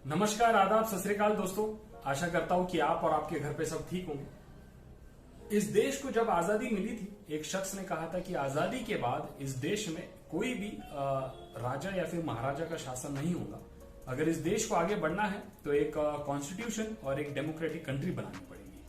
नमस्कार, आदाब, सत श्री अकाल दोस्तों। आशा करता हूं कि आप और आपके घर पे सब ठीक होंगे। इस देश को जब आजादी मिली थी, एक शख्स ने कहा था कि आजादी के बाद इस देश में कोई भी राजा या फिर महाराजा का शासन नहीं होगा। अगर इस देश को आगे बढ़ना है तो एक कॉन्स्टिट्यूशन और एक डेमोक्रेटिक कंट्री बनानी पड़ेगी,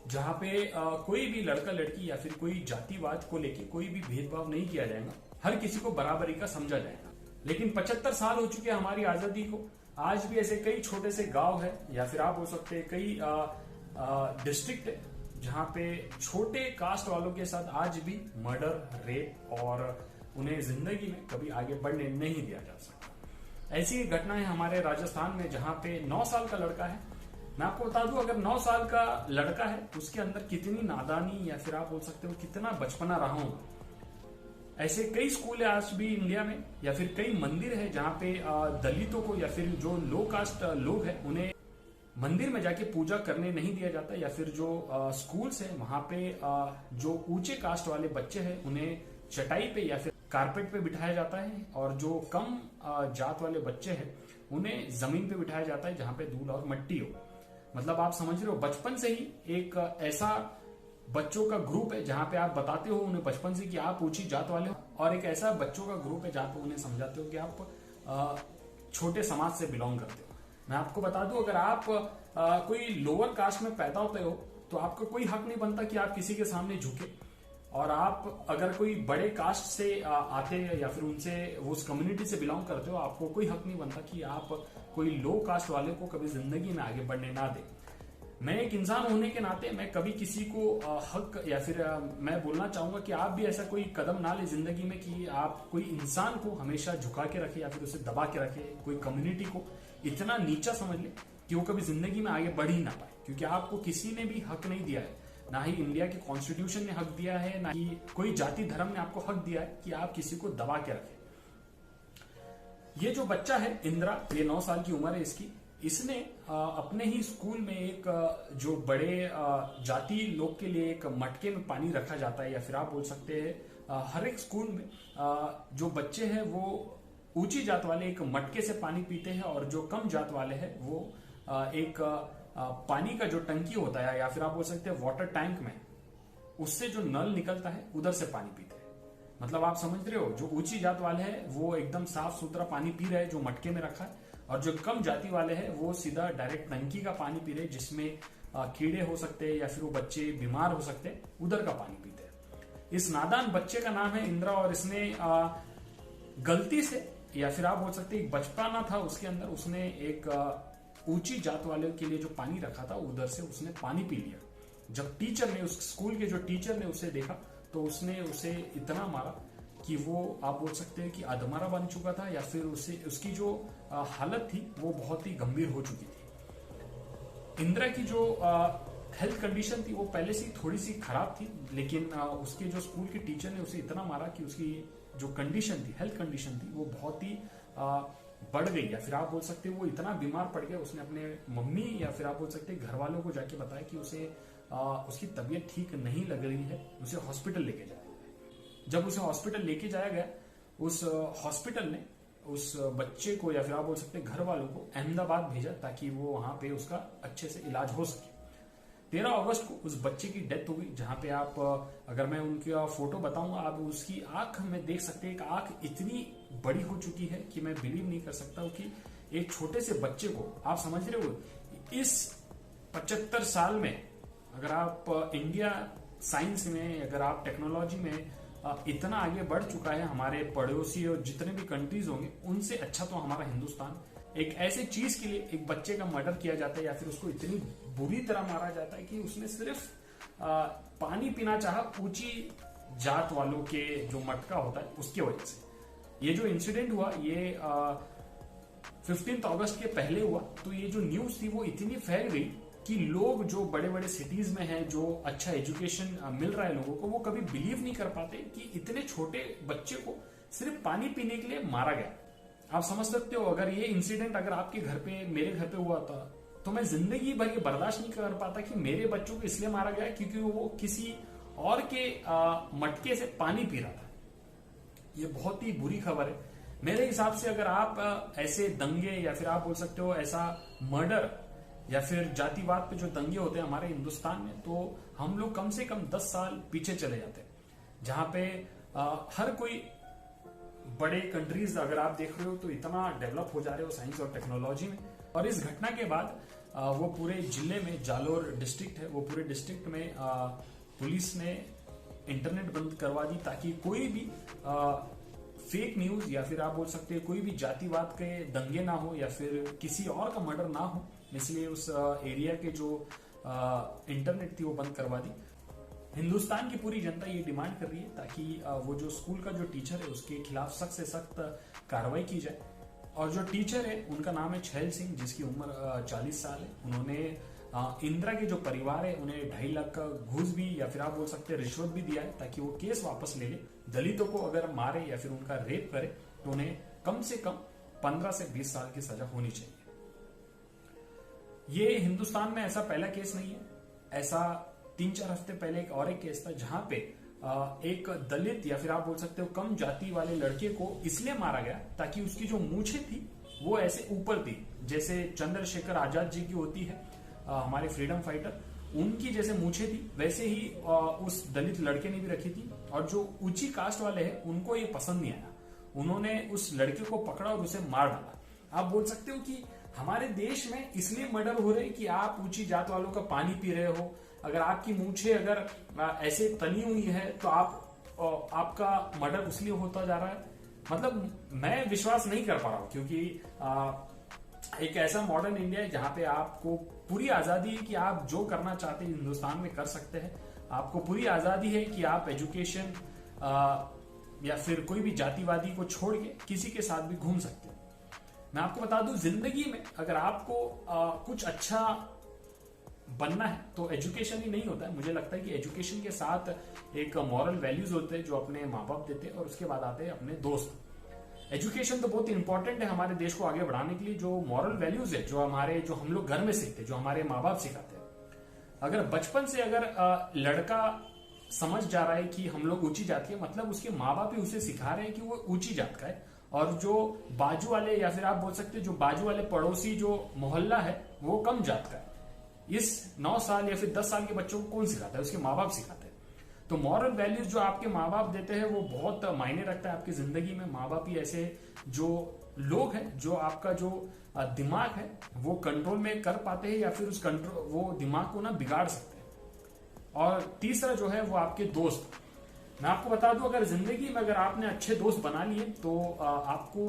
जहां पे कोई भी लड़का लड़की या फिर कोई जातिवाद को लेके कोई भी भेदभाव नहीं किया जाएगा, हर किसी को बराबरी का समझा जाएगा। लेकिन 75 साल हो चुके हैं हमारी आजादी को। आज भी ऐसे कई छोटे से गांव है या फिर आप बोल सकते हैं कई डिस्ट्रिक्ट है जहां पे छोटे कास्ट वालों के साथ आज भी मर्डर, रेप और उन्हें जिंदगी में कभी आगे बढ़ने नहीं दिया जा सकता। ऐसी ही घटना है हमारे राजस्थान में, जहां पे 9 साल का लड़का है। मैं आपको बता दूं, अगर 9 साल का लड़का है उसके अंदर कितनी नादानी या फिर आप बोल सकते हो कितना बचपना रहा होगा। ऐसे कई स्कूल है आज भी इंडिया में, या फिर कई मंदिर है जहां पे दलितों को या फिर जो लो कास्ट लोग हैं उन्हें मंदिर में जाके पूजा करने नहीं दिया जाता, या फिर जो स्कूल्स है वहां पे जो ऊंचे कास्ट वाले बच्चे हैं उन्हें चटाई पे या फिर कारपेट पे बिठाया जाता है, और जो कम जात वाले बच्चे हैं उन्हें जमीन पे बिठाया जाता है जहां पे धूल और मिट्टी हो। मतलब आप समझ रहे हो, बचपन से ही एक ऐसा बच्चों का ग्रुप है जहां पे आप बताते हो उन्हें बचपन से कि आप ऊंची जात वाले हो, और एक ऐसा बच्चों का ग्रुप है जहां पे उन्हें समझाते हो कि आप छोटे समाज से बिलोंग करते हो। मैं आपको बता दूं, अगर आप कोई लोअर कास्ट में पैदा होते हो तो आपको कोई हक नहीं बनता कि आप किसी के सामने झुके, और आप अगर कोई बड़े कास्ट से आते हैं या फिर उनसे वो उस कम्युनिटी से बिलोंग करते हो, आपको कोई हक नहीं बनता कि आप कोई लो कास्ट वाले को कभी जिंदगी में आगे बढ़ने ना दे। मैं एक इंसान होने के नाते मैं कभी किसी को हक या फिर मैं बोलना चाहूंगा कि आप भी ऐसा कोई कदम ना ले जिंदगी में कि आप कोई इंसान को हमेशा झुका के रखे या फिर उसे दबा के रखे, कोई कम्युनिटी को इतना नीचा समझ ले कि वो कभी जिंदगी में आगे बढ़ ही ना पाए, क्योंकि आपको किसी ने भी हक नहीं दिया है। ना ही इंडिया के कॉन्स्टिट्यूशन ने हक दिया है, ना ही कोई जाति धर्म ने आपको हक दिया है कि आप किसी को दबा के रखें। ये जो बच्चा है इंदिरा, ये 9 साल की उम्र है इसकी, इसने अपने ही स्कूल में एक जो बड़े जाति लोग के लिए एक मटके में पानी रखा जाता है, या फिर आप बोल सकते हैं हर एक स्कूल में जो बच्चे हैं वो ऊंची जात वाले एक मटके से पानी पीते हैं, और जो कम जात वाले हैं वो एक पानी का जो टंकी होता है या फिर आप बोल सकते हैं वाटर टैंक में, उससे जो नल निकलता है उधर से पानी पीते हैं। मतलब आप समझ रहे हो, जो ऊंची जात वाले हैं वो एकदम साफ सुथरा पानी पी रहे हैं जो मटके में रखा है, और जो कम जाति वाले हैं वो सीधा डायरेक्ट टंकी का पानी पी रहे हैं जिसमें कीड़े हो सकते हैं या फिर वो बच्चे बीमार हो सकते हैं, उधर का पानी पीते हैं। इस नादान बच्चे का नाम है इंदिरा, और इसने गलती से या फिर आप बोल सकते हैं एक बचपना था उसके अंदर, उसने एक ऊंची जात वाले के लिए जो पानी रखा था उधर से उसने पानी पी लिया। जब टीचर ने, उस स्कूल के जो टीचर ने उसे देखा तो उसने उसे इतना मारा कि वो आप बोल सकते हैं कि अधमरा बन चुका था, या फिर उसे उसकी जो हालत थी वो बहुत ही गंभीर हो चुकी थी। इंदिरा की जो हेल्थ कंडीशन थी वो पहले से थोड़ी सी खराब थी, लेकिन उसके जो स्कूल के टीचर ने उसे इतना मारा कि उसकी जो कंडीशन थी, हेल्थ कंडीशन थी, वो बहुत ही बढ़ गई, या फिर आप बोल सकते हैं वो इतना बीमार पड़ गया। उसने अपने मम्मी या फिर आप बोल सकते हैं घर वालों को जाके बताया कि उसे उसकी तबीयत ठीक नहीं लग रही है, उसे हॉस्पिटल लेके जाया। जब उसे हॉस्पिटल लेके जाया गया, उस हॉस्पिटल ने उस बच्चे को या फिर आप बोल सकते हैं घर वालों को अहमदाबाद भेजा ताकि वो वहां पे उसका अच्छे से इलाज हो सके। 13 अगस्त को उस बच्चे की डेथ हो गई, जहां पे आप अगर मैं उनकी फोटो बताऊंगा, आप उसकी आंख में देख सकते हैं। एक आंख इतनी बड़ी हो चुकी है कि मैं बिलीव नहीं कर सकता हूं कि एक छोटे से बच्चे को, आप समझ रहे हो, इस 75 साल में अगर आप इंडिया साइंस में, अगर आप टेक्नोलॉजी में इतना आगे बढ़ चुका है, हमारे पड़ोसी और जितने भी कंट्रीज होंगे उनसे अच्छा तो हमारा हिंदुस्तान। एक ऐसे चीज के लिए एक बच्चे का मर्डर किया जाता है या फिर उसको इतनी बुरी तरह मारा जाता है कि उसने सिर्फ पानी पीना चाहा ऊंची जात वालों के जो मटका होता है उसकी वजह से। ये जो इंसिडेंट हुआ ये 15 अगस्त के पहले हुआ, तो ये जो न्यूज थी वो इतनी फैल गई कि लोग जो बड़े बड़े सिटीज में हैं, जो अच्छा एजुकेशन मिल रहा है लोगों को, वो कभी बिलीव नहीं कर पाते कि इतने छोटे बच्चे को सिर्फ पानी पीने के लिए मारा गया। आप समझ सकते हो, अगर ये इंसिडेंट अगर आपके घर पे, मेरे घर पे हुआ था, तो मैं जिंदगी भर ये बर्दाश्त नहीं कर पाता कि मेरे बच्चों को इसलिए मारा गया क्योंकि वो किसी और के मटके से पानी पी रहा था। ये बहुत ही बुरी खबर है। मेरे हिसाब से अगर आप ऐसे दंगे या फिर आप बोल सकते हो ऐसा मर्डर या फिर जातिवाद पे जो दंगे होते हैं हमारे हिंदुस्तान में, तो हम लोग कम से कम 10 साल पीछे चले जाते हैं, जहां पे हर कोई बड़े कंट्रीज अगर आप देख रहे हो तो इतना डेवलप हो जा रहे हो साइंस और टेक्नोलॉजी में। और इस घटना के बाद वो पूरे जिले में, जालोर डिस्ट्रिक्ट है, वो पूरे डिस्ट्रिक्ट में पुलिस ने इंटरनेट बंद करवा दी ताकि कोई भी फेक न्यूज या फिर आप बोल सकते हैं कोई भी जातिवाद के दंगे ना हो या फिर किसी और का मर्डर ना हो, इसलिए उस एरिया के जो इंटरनेट थी वो बंद करवा दी। हिंदुस्तान की पूरी जनता ये डिमांड कर रही है ताकि वो जो स्कूल का जो टीचर है उसके खिलाफ सख्त से सख्त कार्रवाई की जाए। और जो टीचर है उनका नाम है छैल सिंह, जिसकी उम्र 40 साल है। उन्होंने इंदिरा के जो परिवार है उन्हें 2.5 लाख का घूस भी या फिर आप बोल सकते हैं रिश्वत भी दिया है ताकि वो केस वापस ले ले। दलितों को अगर मारे या फिर उनका रेप करे तो उन्हें कम से कम 15 से 20 साल की सजा होनी चाहिए। ये हिंदुस्तान में ऐसा पहला केस नहीं है। ऐसा 3-4 हफ्ते पहले एक केस था जहां पे एक दलित या फिर आप बोल सकते हो कम जाति वाले लड़के को इसलिए मारा गया ताकि उसकी जो मूछें थी वो ऐसे ऊपर थी, जैसे चंद्रशेखर आजाद जी की होती है, हमारे फ्रीडम फाइटर, उनकी जैसे मूछें थी वैसे ही उस दलित लड़के ने भी रखी थी। और जो ऊंची कास्ट वाले हैं उनको ये पसंद नहीं आया, उन्होंने उस लड़के को पकड़ा और उसे मार डाला। आप बोल सकते हो कि हमारे देश में इसलिए मर्डर हो रहे कि आप ऊंची जात वालों का पानी पी रहे हो, अगर आपकी मूछें अगर ऐसे तनी हुई है तो आपका मर्डर इसलिए होता जा रहा है। मतलब मैं विश्वास नहीं कर पा रहा हूं, क्योंकि एक ऐसा मॉडर्न इंडिया है जहां पे आपको पूरी आजादी है कि आप जो करना चाहते हैं हिंदुस्तान में कर सकते हैं। आपको पूरी आजादी है कि आप एजुकेशन या फिर कोई भी जातिवादी को छोड़ के किसी के साथ भी घूम सकते हैं। मैं आपको बता दूं, जिंदगी में अगर आपको कुछ अच्छा बनना है तो एजुकेशन ही नहीं होता है। मुझे लगता है कि एजुकेशन के साथ एक मॉरल वैल्यूज होते हैं जो अपने माँ बाप देते हैं, और उसके बाद आते हैं अपने दोस्त। एजुकेशन तो बहुत इंपॉर्टेंट है हमारे देश को आगे बढ़ाने के लिए। जो मॉरल वैल्यूज है जो हम लोग घर में सीखते हैं, जो हमारे माँ बाप सिखाते हैं, अगर बचपन से अगर लड़का समझ जा रहा है कि हम लोग ऊंची जात के, मतलब उसके माँ बाप ही उसे सिखा रहे हैं कि वो ऊंची जात का है। और जो बाजू वाले या फिर आप बोल सकते हैं जो बाजू वाले पड़ोसी जो मोहल्ला है वो कम जात का है, इस 9 साल या फिर 10 साल के बच्चों को कौन सिखाता है? उसके माँ बाप सिखाते हैं। तो मॉरल वैल्यूज जो आपके माँ बाप देते हैं वो बहुत मायने रखता है आपकी जिंदगी में। माँ बाप ही ऐसे जो लोग हैं जो आपका जो दिमाग है वो कंट्रोल में कर पाते हैं या फिर वो दिमाग को ना बिगाड़ सकते हैं। और तीसरा जो है वो आपके दोस्त। मैं आपको बता दूं, अगर जिंदगी में अगर आपने अच्छे दोस्त बना लिए तो आपको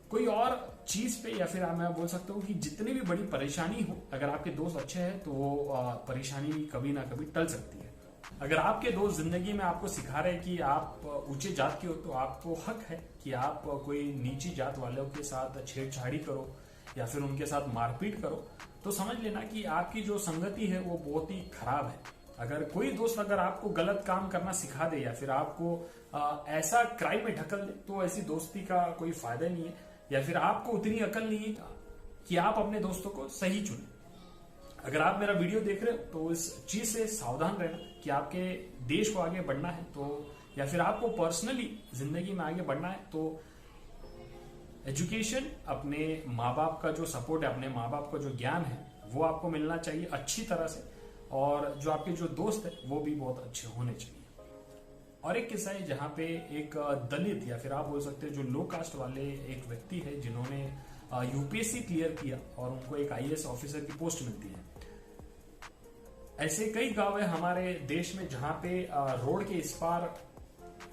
कोई और चीज पे या फिर मैं बोल सकता हूँ कि जितनी भी बड़ी परेशानी हो, अगर आपके दोस्त अच्छे हैं तो वो परेशानी कभी ना कभी टल सकती है। अगर आपके दोस्त जिंदगी में आपको सिखा रहे हैं कि आप ऊंचे जात के हो तो आपको हक है कि आप कोई नीची जात वालों के साथ छेड़छाड़ी करो या फिर उनके साथ मारपीट करो, तो समझ लेना कि आपकी जो संगति है वो बहुत ही खराब है। अगर कोई दोस्त अगर आपको गलत काम करना सिखा दे या फिर आपको ऐसा क्राइम में ढकल दे तो ऐसी दोस्ती का कोई फायदा नहीं है, या फिर आपको उतनी अकल नहीं है कि आप अपने दोस्तों को सही चुने। अगर आप मेरा वीडियो देख रहे हो तो इस चीज से सावधान रहना कि आपके देश को आगे बढ़ना है तो, या फिर आपको पर्सनली जिंदगी में आगे बढ़ना है तो एजुकेशन, अपने माँ बाप का जो सपोर्ट है, अपने माँ बाप का जो ज्ञान है वो आपको मिलना चाहिए अच्छी तरह से। और जो आपके जो दोस्त है वो भी बहुत अच्छे होने चाहिए। और एक किस्सा है जहाँ पे एक दलित या फिर आप बोल सकते हैं जो लो कास्ट वाले एक व्यक्ति है जिन्होंने यूपीएससी क्लियर किया और उनको एक आईएएस ऑफिसर की पोस्ट मिलती है। ऐसे कई गांव है हमारे देश में जहां पे रोड के इस पार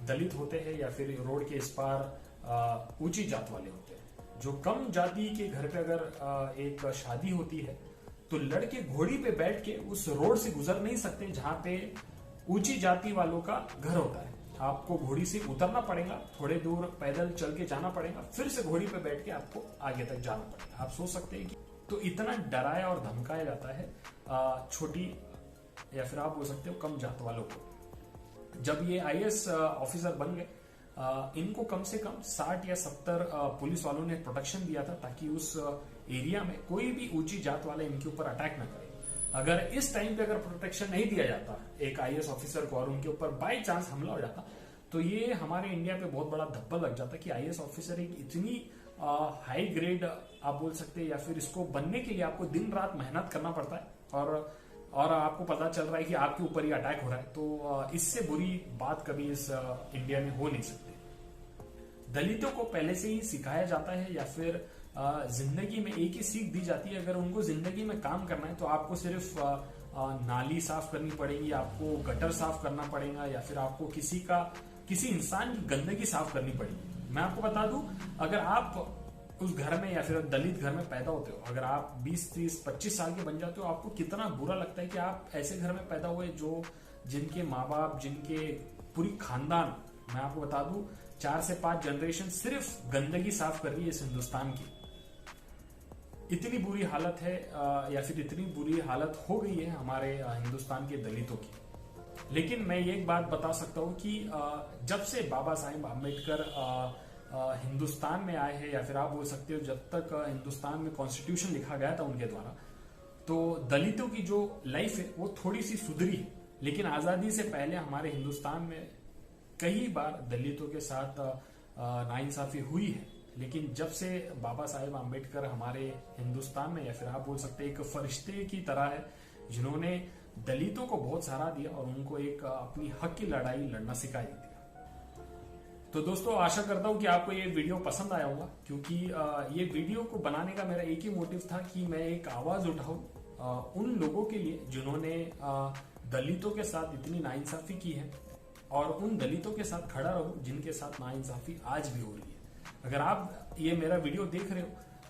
दलित होते हैं या फिर रोड के इस पार ऊंची जात वाले होते हैं। जो कम जाति के घर पे अगर एक शादी होती है तो लड़के घोड़ी पे बैठ के उस रोड से गुजर नहीं सकते जहां पे ऊंची जाति वालों का घर होता है। आपको घोड़ी से उतरना पड़ेगा, थोड़े दूर पैदल चल के जाना पड़ेगा, फिर से घोड़ी पे बैठ के आपको आगे तक जाना पड़ेगा। आप सोच सकते हैं कि तो इतना डराया और धमकाया जाता है छोटी या फिर आप बोल सकते हो कम जात वालों को। जब ये आईएएस ऑफिसर बन गए, इनको कम से कम 60 या 70 पुलिस वालों ने प्रोटेक्शन दिया था ताकि उस एरिया में कोई भी ऊंची जात वाला इनके ऊपर अटैक न करे। अगर इस टाइम पे अगर प्रोटेक्शन नहीं दिया जाता एक आईएएस ऑफिसर को और उनके ऊपर बाय चांस हमला हो जाता तो ये हमारे इंडिया पे बहुत बड़ा धब्बा लग जाता है कि आईएएस ऑफिसर एक इतनी हाई ग्रेड आप बोल सकते हैं, या फिर इसको बनने के लिए आपको दिन रात मेहनत करना पड़ता है, और आपको पता चल रहा है कि आपके ऊपर ही अटैक हो रहा है। तो इससे बुरी बात कभी इस इंडिया में हो नहीं सकती। दलितों को पहले से ही सिखाया जाता है या फिर जिंदगी में एक ही सीख दी जाती है, अगर उनको जिंदगी में काम करना है तो आपको सिर्फ नाली साफ करनी पड़ेगी, आपको गटर साफ करना पड़ेगा, या फिर आपको किसी इंसान की गंदगी साफ करनी पड़ेगी। मैं आपको बता दूं, अगर आप उस घर में या फिर दलित घर में पैदा होते हो, अगर आप 20, 30, 25 साल के बन जाते हो, आपको कितना बुरा लगता है कि आप ऐसे घर में पैदा हुए जिनके माँ बाप, जिनके पूरी खानदान, मैं आपको बता दूं 4 से 5 जनरेशन सिर्फ गंदगी साफ कर रही है इस हिंदुस्तान की। इतनी बुरी हालत है, या फिर इतनी बुरी हालत हो गई है हमारे हिंदुस्तान के दलितों की। लेकिन मैं ये एक बात बता सकता हूँ कि जब से बाबा साहेब आम्बेडकर हिंदुस्तान में आए हैं, या फिर आप बोल सकते हो जब तक हिंदुस्तान में कॉन्स्टिट्यूशन लिखा गया था उनके द्वारा, तो दलितों की जो लाइफ है वो थोड़ी सी सुधरी है। लेकिन आजादी से पहले हमारे हिंदुस्तान में कई बार दलितों के साथ नाइंसाफी हुई है। लेकिन जब से बाबा साहेब आम्बेडकर हमारे हिंदुस्तान में, या फिर आप बोल सकते हैं एक फरिश्ते की तरह है, जिन्होंने दलितों को बहुत सहारा दिया और उनको एक अपनी हक की लड़ाई लड़ना सिखाई दिया। तो दोस्तों, आशा करता हूं कि आपको ये वीडियो पसंद आया होगा, क्योंकि ये वीडियो को बनाने का मेरा एक ही मोटिव था कि मैं एक आवाज उठाऊं उन लोगों के लिए जिन्होंने दलितों के साथ इतनी नाइंसाफी की है, और उन दलितों के साथ खड़ा रहूं जिनके साथ नाइंसाफी आज भी हो रही है। अगर आप ये मेरा वीडियो देख रहे हो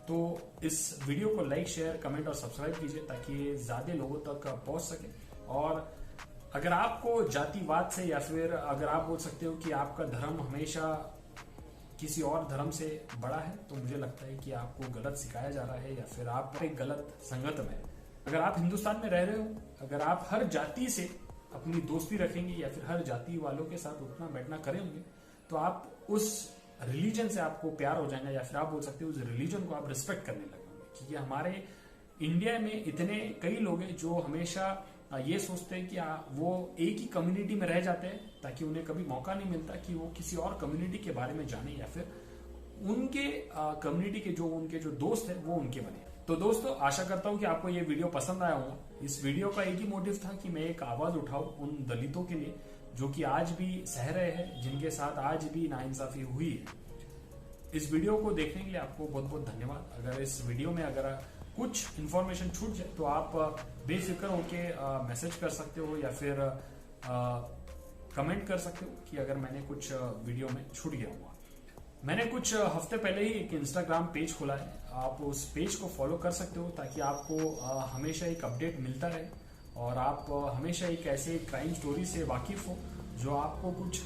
तो इस वीडियो को लाइक, शेयर, कमेंट और सब्सक्राइब कीजिए, ताकि ये ज्यादा लोगों तक पहुंच सके। और अगर आपको जातिवाद से, या फिर अगर आप बोल सकते हो कि आपका धर्म हमेशा किसी और धर्म से बड़ा है, तो मुझे लगता है कि आपको गलत सिखाया जा रहा है, या फिर आप एक गलत संगत में। अगर आप हिंदुस्तान में रह रहे हो, अगर आप हर जाति से अपनी दोस्ती रखेंगे, या फिर हर जाति वालों के साथ उठना बैठना करेंगे, तो आप उस रिलीजन से आपको प्यार हो जाएगा, या फिर आप बोल सकते हो उस रिलीजन को आप रिस्पेक्ट करने लगेंगे। क्योंकि हमारे इंडिया में इतने कई लोग हैं जो हमेशा ये सोचते हैं कि वो एक ही कम्युनिटी में रह जाते हैं, ताकि उन्हें कभी मौका नहीं मिलता कि वो किसी और कम्युनिटी के बारे में जाने, या फिर उनके कम्युनिटी के उनके जो दोस्त है वो उनके बने। तो दोस्तों, आशा करता हूं कि आपको ये वीडियो पसंद आया होगा। इस वीडियो का एक ही मोटिव था कि मैं एक आवाज उठाऊं उन दलितों के लिए जो कि आज भी सह रहे हैं, जिनके साथ आज भी नाइंसाफी हुई है। इस वीडियो को देखने के लिए आपको बहुत बहुत धन्यवाद। अगर इस वीडियो में अगर कुछ इन्फॉर्मेशन छूट जाए तो आप बेफिक्र होके मैसेज कर सकते हो, या फिर कमेंट कर सकते हो कि अगर मैंने कुछ वीडियो में छूट गया हुआ। मैंने कुछ हफ्ते पहले ही एक इंस्टाग्राम पेज खोला है, आप उस पेज को फॉलो कर सकते हो, ताकि आपको हमेशा एक अपडेट मिलता रहे, और आप हमेशा एक ऐसे क्राइम स्टोरी से वाकिफ हो जो आपको कुछ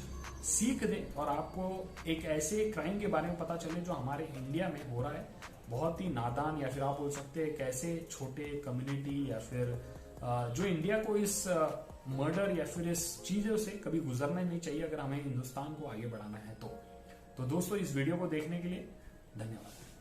सीख दे, और आपको एक ऐसे क्राइम के बारे में पता चले जो हमारे इंडिया में हो रहा है, बहुत ही नादान, या फिर आप बोल सकते हैं एक ऐसे छोटे कम्युनिटी, या फिर जो इंडिया को इस मर्डर या फिर इस चीजों से कभी गुजरना नहीं चाहिए, अगर हमें हिंदुस्तान को आगे बढ़ाना है तो दोस्तों, इस वीडियो को देखने के लिए धन्यवाद।